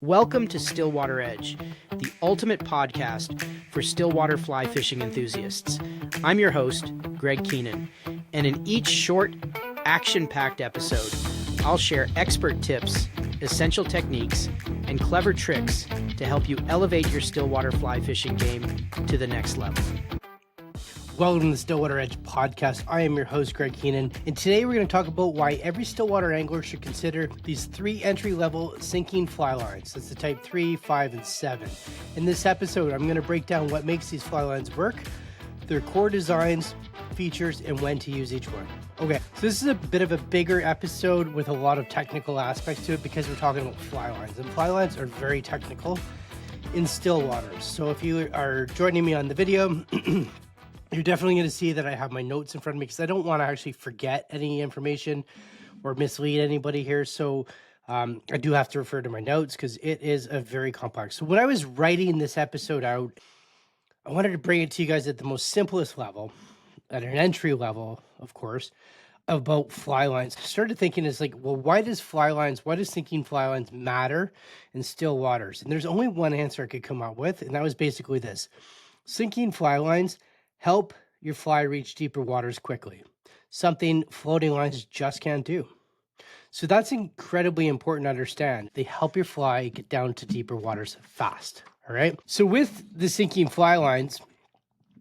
Welcome to Stillwater Edge, the ultimate podcast for stillwater fly fishing enthusiasts. I'm your host, Greg Keenan, and in each short, action-packed episode, I'll share expert tips, essential techniques, and clever tricks to help you elevate your stillwater fly fishing game to the next level. Welcome to the Stillwater Edge podcast. I am your host, Greg Keenan, and today we're going to talk about why every stillwater angler should consider these 3 entry-level sinking fly lines. That's the type 3, 5, and 7. In this episode, I'm going to break down what makes these fly lines work, their core designs, features, and when to use each one. Okay, so this is a bit of a bigger episode with a lot of technical aspects to it because we're talking about fly lines, and fly lines are very technical in still waters. So if you are joining me on the video, you're definitely going to see that I have my notes in front of me because I don't want to actually forget any information or mislead anybody here. So I do have to refer to my notes because it is a very complex. So when I was writing this episode out, I wanted to bring it to you guys at the most simplest level, at an entry level, of course, about fly lines. I started thinking why does sinking fly lines matter in still waters? And there's only one answer I could come up with, and that was basically this. Sinking fly lines help your fly reach deeper waters quickly, something floating lines just can't do. So that's incredibly important to understand. They help your fly get down to deeper waters fast, all right? So with the sinking fly lines,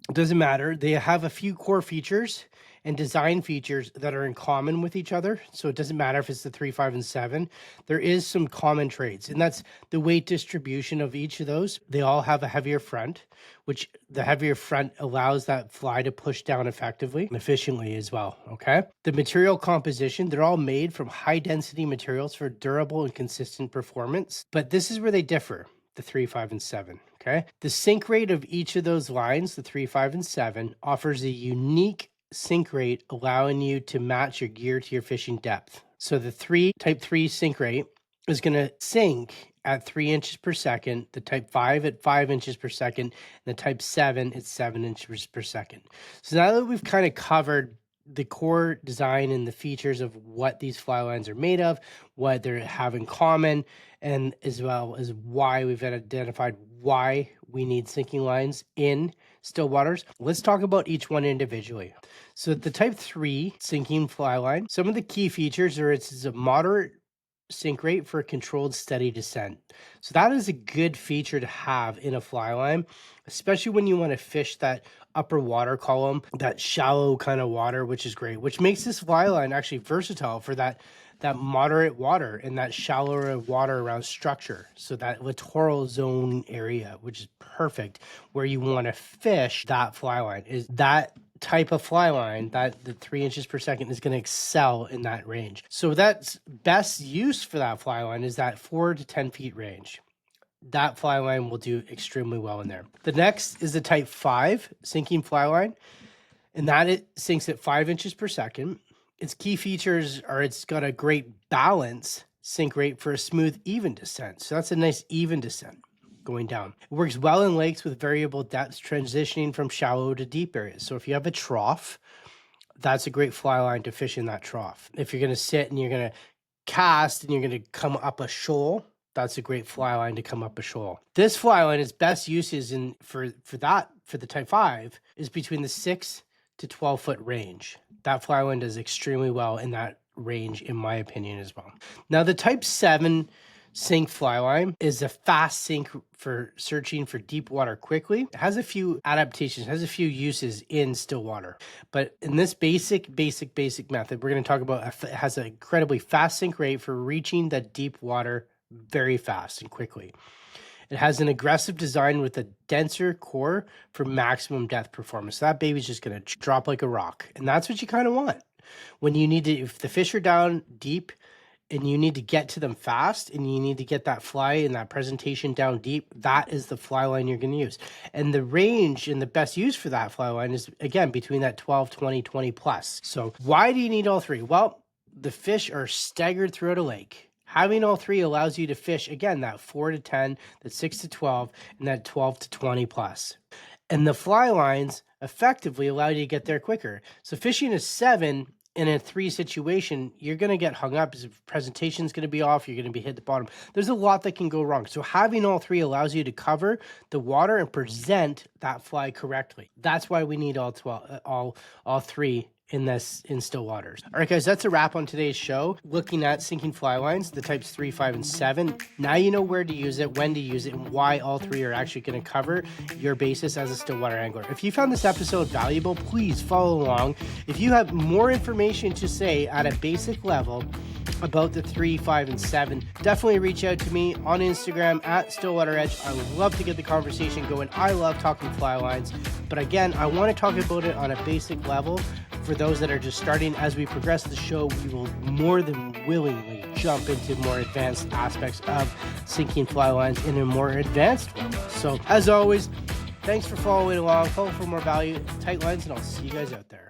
it doesn't matter. They have a few core features and design features that are in common with each other. So it doesn't matter if it's the 3, 5, and 7. There is some common traits, and that's the weight distribution of each of those. They all have a heavier front, which the heavier front allows that fly to push down effectively and efficiently as well, okay? The material composition, they're all made from high-density materials for durable and consistent performance, but this is where they differ, the 3, 5, and 7. Okay. The sink rate of each of those lines, the 3, 5, and 7, offers a unique sink rate, allowing you to match your gear to your fishing depth. So the type 3 sink rate is going to sink at 3 inches per second, the type 5 at 5 inches per second, and the type 7 at 7 inches per second. So now that we've kind of covered the core design and the features of what these fly lines are made of, what they have in common, and as well as why we've identified why we need sinking lines in still waters, let's talk about each one individually. So the type 3 sinking fly line, some of the key features are it's a moderate sink rate for a controlled steady descent. So that is a good feature to have in a fly line, especially when you want to fish that upper water column, that shallow kind of water, which is great, which makes this fly line actually versatile for that moderate water and that shallower water around structure. So that littoral zone area, which is perfect where you want to fish that fly line, is that type of fly line that the 3 inches per second is going to excel in that range. So that's best use for that fly line is that 4 to 10 feet range. That fly line will do extremely well in there. The next is the type 5 sinking fly line, and that it sinks at 5 inches per second. Its key features are it's got a great balance sink rate for a smooth, even descent. So that's a nice even descent going down. It works well in lakes with variable depths, transitioning from shallow to deep areas. So if you have a trough, that's a great fly line to fish in that trough. If you're going to sit and you're going to cast and you're going to come up a shoal, that's a great fly line to come up a shoal. This fly line is best uses for the type 5 is between the 6 to 12 foot range. That fly line does extremely well in that range, in my opinion, as well. Now, the type 7 sink fly line is a fast sink for searching for deep water quickly. It has a few adaptations, has a few uses in still water. But in this basic method, we're going to talk about it has an incredibly fast sink rate for reaching that deep water very fast and quickly. It has an aggressive design with a denser core for maximum depth performance. So that baby's just going to drop like a rock. And that's what you kind of want. When you need to, if the fish are down deep and you need to get to them fast and you need to get that fly and that presentation down deep, that is the fly line you're going to use. And the range and the best use for that fly line is, again, between that 12, 20, 20 plus. So why do you need all 3? Well, the fish are staggered throughout a lake. Having all 3 allows you to fish, again, that 4 to 10, that 6 to 12, and that 12 to 20 plus. And the fly lines effectively allow you to get there quicker. So fishing a 7 in a 3 situation, you're going to get hung up. His presentation's going to be off. You're going to be hit the bottom. There's a lot that can go wrong. So having all 3 allows you to cover the water and present that fly correctly. That's why we need all 3 in Stillwaters. All right, guys, that's a wrap on today's show. Looking at sinking fly lines, the types 3, 5, and 7. Now you know where to use it, when to use it, and why all 3 are actually going to cover your basis as a Stillwater angler. If you found this episode valuable, please follow along. If you have more information to say at a basic level about the 3, 5, and 7, definitely reach out to me on Instagram at Stillwater Edge. I would love to get the conversation going. I love talking fly lines, but again, I want to talk about it on a basic level. For those that are just starting, as we progress the show, we will more than willingly jump into more advanced aspects of sinking fly lines in a more advanced level. So as always, thanks for following along. Follow for more value, tight lines, and I'll see you guys out there.